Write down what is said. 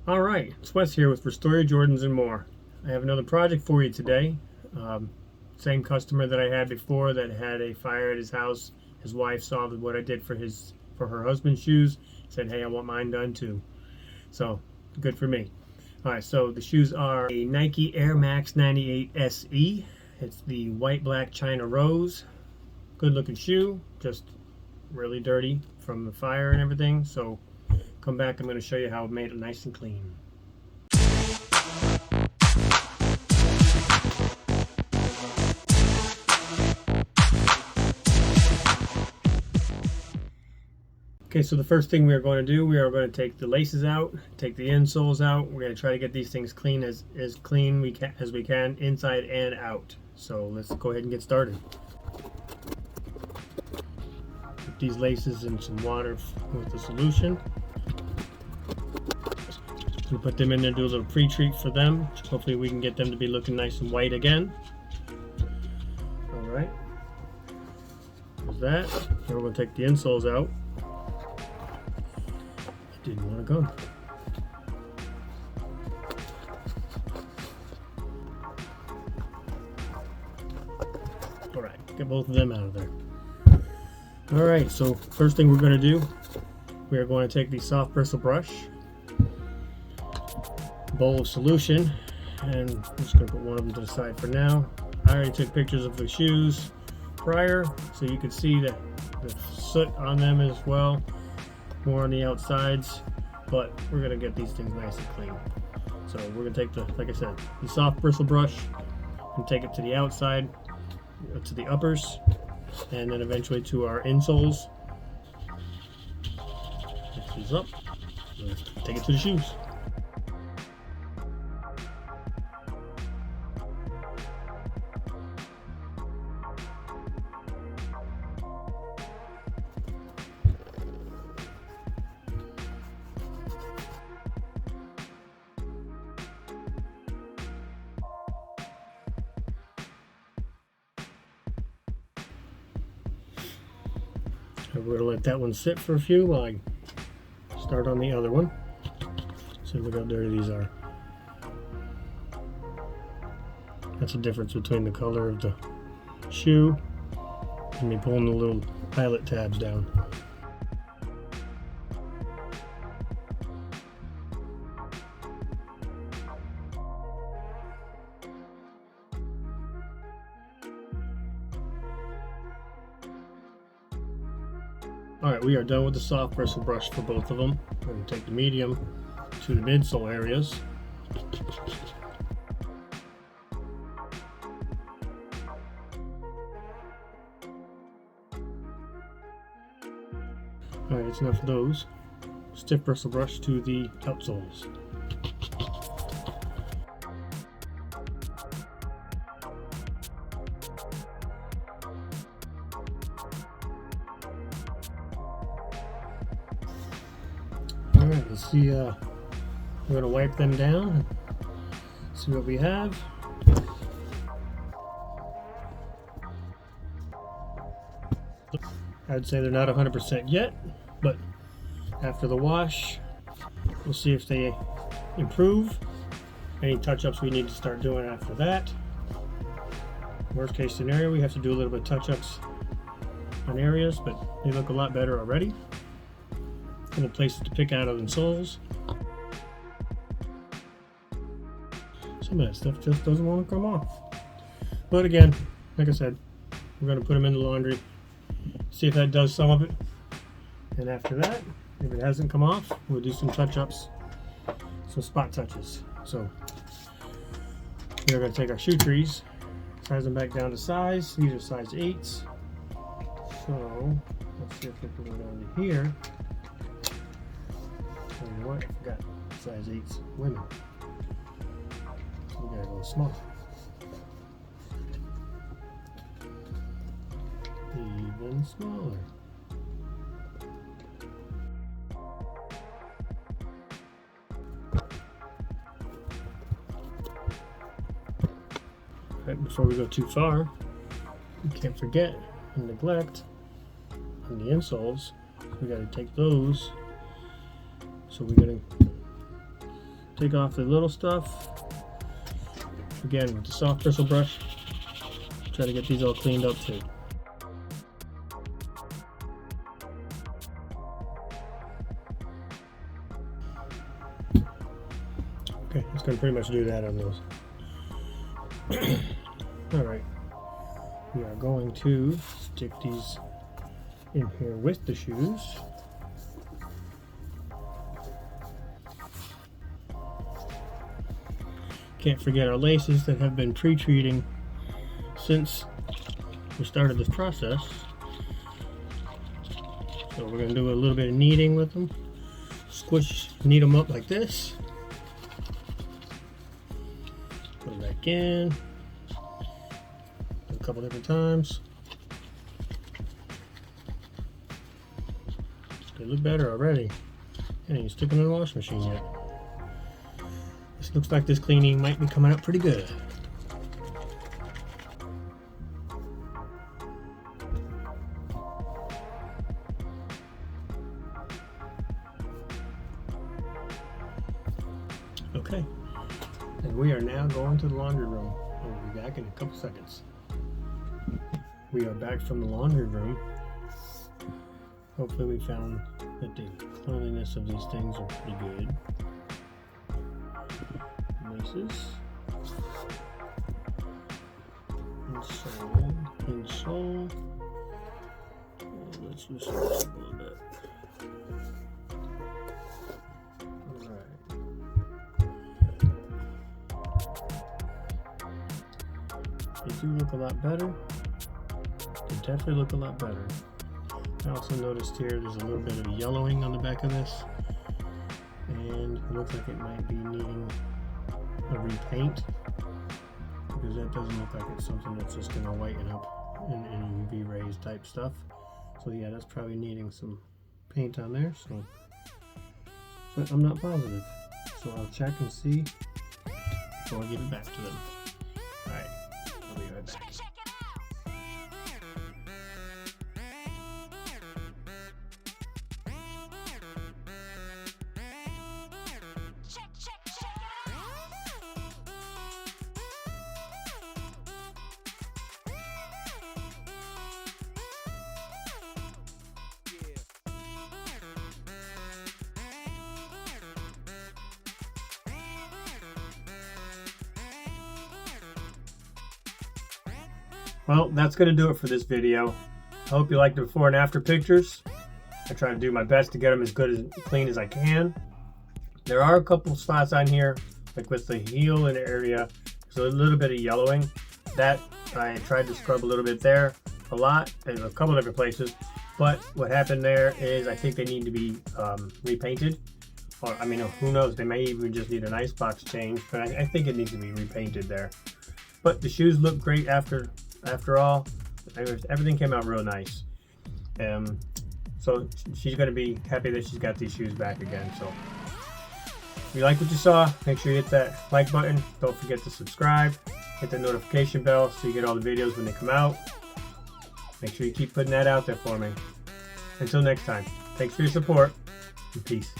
Alright, it's Wes here with Restore Your Jordans and More. I have another project for you today. Same customer that I had before that had a fire at his house. His wife saw what I did for her husband's shoes. Said, hey, I want mine done too. So, good for me. Alright, so the shoes are a Nike Air Max 98 SE. It's the white black China Rose. Good looking shoe, just really dirty from the fire and everything. So come back, I'm going to show you how I made it nice and clean. Okay, so the first thing we are going to do, we are going to take the laces out, take the insoles out. We're going to try to get these things clean as clean as we can, inside and out. So let's go ahead and get started. Put these laces in some water with the solution. We'll put them in there, do a little pre-treat for them. Hopefully we can get them to be looking nice and white again. Alright. There's that. Now we're going to take the insoles out. Didn't want to go. Alright, get both of them out of there. Alright, so first thing we're going to do, we are going to take the soft bristle brush, bowl of solution, and I'm just going to put one of them to the side for now. I already took pictures of the shoes prior, so you can see the soot on them as well, more on the outsides, but we're going to get these things nice and clean. So we're going to take like I said, the soft bristle brush and take it to the outside, to the uppers, and then eventually to our insoles. Lift these up, let's take it to the shoes. We're going to let that one sit for a few while I start on the other one. See, look how dirty these are. That's the difference between the color of the shoe and me pulling the little eyelet tabs down. Alright, we are done with the soft bristle brush for both of them. We're going to take the medium to the midsole areas. Alright, that's enough of those. Stiff bristle brush to the outsoles. Alright, let's see, we're going to wipe them down and see what we have. I'd say they're not 100% yet, but after the wash, we'll see if they improve. Any touch-ups we need to start doing after that. Worst case scenario, we have to do a little bit of touch-ups on areas, but they look a lot better already. Couple places to pick out of the soles. Some of that stuff just doesn't want to come off. But again, like I said, we're going to put them in the laundry, see if that does some of it. And after that, if it hasn't come off, we'll do some touch-ups, some spot touches. So we're going to take our shoe trees, size them back down to size. These are size 8s. So let's see if we can go down to here. You know what? I forgot size 8s women. So we gotta go small. Even smaller. Right before we go too far, we can't forget and neglect on the insoles. We got to take those. So we're going to take off the little stuff. Again, with the soft bristle brush, try to get these all cleaned up too. Okay, it's going to pretty much do that on those. Alright, we are going to stick these in here with the shoes. Can't forget our laces that have been pre-treating since we started this process. So we're going to do a little bit of kneading with them. Squish, knead them up like this. Put them back in. A couple different times. They look better already. And you stick them in the washing machine yet. This looks like this cleaning might be coming out pretty good. Okay, and we are now going to the laundry room. I'll be back in a couple seconds. We are back from the laundry room. Hopefully we found that the cleanliness of these things are pretty good. Laces. Insole. Let's loosen this up a little bit. They do look a lot better. They definitely look a lot better. I also noticed here there's a little bit of yellowing on the back of this, and it looks like it might be needing a repaint, because that doesn't look like it's something that's just going to whiten up in UV rays type stuff. So yeah, that's probably needing some paint on there. So, but I'm not positive, so I'll check and see before I give it back to them. All right. I'll be right back. Well, that's going to do it for this video. I hope you liked the before and after pictures. I try to do my best to get them as good and clean as I can. There are a couple spots on here, like with the heel and area, there's a little bit of yellowing. That I tried to scrub a little bit there, a lot, in a couple different places. But what happened there is I think they need to be repainted. Or, I mean, who knows, they may even just need an icebox change, but I think it needs to be repainted there. But the shoes look great after all. Everything came out real nice. So she's going to be happy that she's got these shoes back again. So if you like what you saw, make sure you hit that like button. Don't forget to subscribe. Hit the notification bell so you get all the videos when they come out. Make sure you keep putting that out there for me. Until next time, thanks for your support and peace.